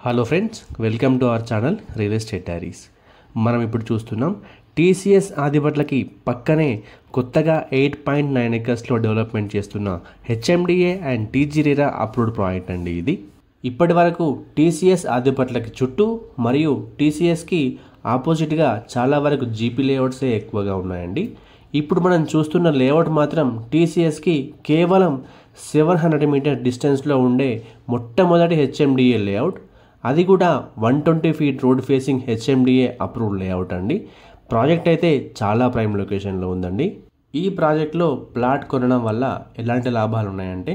Hello friends, welcome to our channel real estate diaries. మనం ఇప్పుడు చూస్తున్నాం టీసీఎస్ ఆదిబట్లకి పక్కనే కొత్తగా 8.9 ఎకర్స్లో డెవలప్మెంట్ చేస్తున్న HMDA and TG-RERA approved project అండి. ఇది ఇప్పటి వరకు టీసీఎస్ ఆదిబట్లకి చుట్టూ మరియు టీసీఎస్కి ఆపోజిట్గా చాలా వరకు జీపీ లేఅవుట్సే ఎక్కువగా ఉన్నాయండి. ఇప్పుడు మనం చూస్తున్న లేఅవుట్ మాత్రం టీసీఎస్కి కేవలం 700 మీటర్ డిస్టెన్స్లో ఉండే మొట్టమొదటి హెచ్ఎండిఏ లేఅవుట్. అది కూడా 120 feet road facing HMDA approved layout అండి. ప్రాజెక్ట్ అయితే చాలా ప్రైమ్ లొకేషన్లో ఉందండి. ఈ ప్రాజెక్ట్లో ప్లాట్ కొనడం వల్ల ఎలాంటి లాభాలు ఉన్నాయంటే,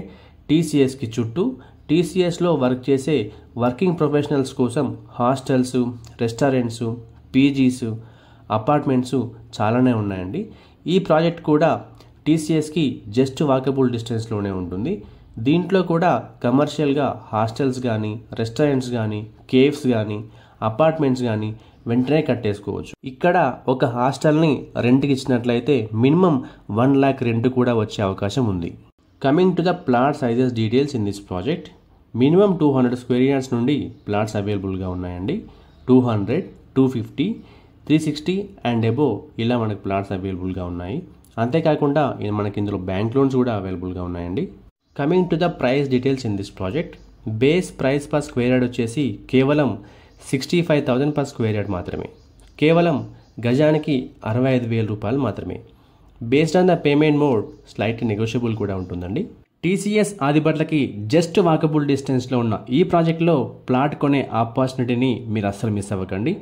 టీసీఎస్కి చుట్టూ టీసీఎస్లో వర్క్ చేసే వర్కింగ్ ప్రొఫెషనల్స్ కోసం హాస్టల్స్, రెస్టారెంట్స్, పీజీస్, అపార్ట్మెంట్స్ చాలానే ఉన్నాయండి. ఈ ప్రాజెక్ట్ కూడా టీసీఎస్కి జస్ట్ వాకబుల్ డిస్టెన్స్లోనే ఉంటుంది. దీంట్లో కూడా కమర్షియల్గా హాస్టల్స్ కానీ, రెస్టారెంట్స్ కానీ, కేఫ్స్ కానీ, అపార్ట్మెంట్స్ కానీ వెంటనే కట్టేసుకోవచ్చు. ఇక్కడ ఒక హాస్టల్ని రెంట్కి ఇచ్చినట్లయితే మినిమం 1 lakh రెంట్ కూడా వచ్చే అవకాశం ఉంది. Coming to the plot sizes details in this project, minimum 200 square yards నుండి ప్లాట్స్ అవైలబుల్గా ఉన్నాయండి. 200, 250, 360 అండ్ అబోవ్ ఇలా మనకు ప్లాట్స్ అవైలబుల్గా ఉన్నాయి. అంతేకాకుండా మనకి ఇందులో బ్యాంక్ లోన్స్ కూడా అవైలబుల్గా ఉన్నాయండి. Coming to the price details in this project, base price per square yard వచ్చేసి కేవలం 65,000 పర్ స్క్వేర్ యార్డ్ మాత్రమే. కేవలం గజానికి 65,000 రూపాయలు మాత్రమే. Based on the payment mode slightly negotiable కూడా ఉంటుందండి. టీసీఎస్ ఆదిబట్లకి జస్ట్ వాకబుల్ డిస్టెన్స్లో ఉన్న ఈ ప్రాజెక్ట్లో ప్లాట్ కొనే ఆపర్చునిటీని మీరు అస్సలు మిస్ అవ్వకండి.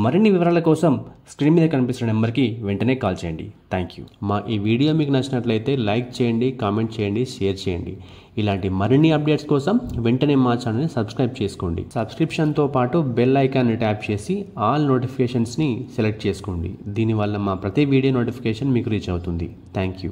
మరిన్ని వివరాల కోసం స్క్రీన్ మీద కనిపిస్తున్న నెంబర్కి వెంటనే కాల్ చేయండి. Thank you. మా ఈ వీడియో మీకు నచ్చినట్లయితే లైక్ చేయండి, కామెంట్ చేయండి, షేర్ చేయండి. ఇలాంటి మరిన్ని అప్డేట్స్ కోసం వెంటనే మా ఛానల్ని సబ్స్క్రైబ్ చేసుకోండి. సబ్స్క్రిప్షన్తో పాటు బెల్ ఐకాన్ని ట్యాప్ చేసి ఆల్ నోటిఫికేషన్స్ని సెలెక్ట్ చేసుకోండి. దీనివల్ల మా ప్రతి వీడియో నోటిఫికేషన్ మీకు రీచ్ అవుతుంది. Thank you.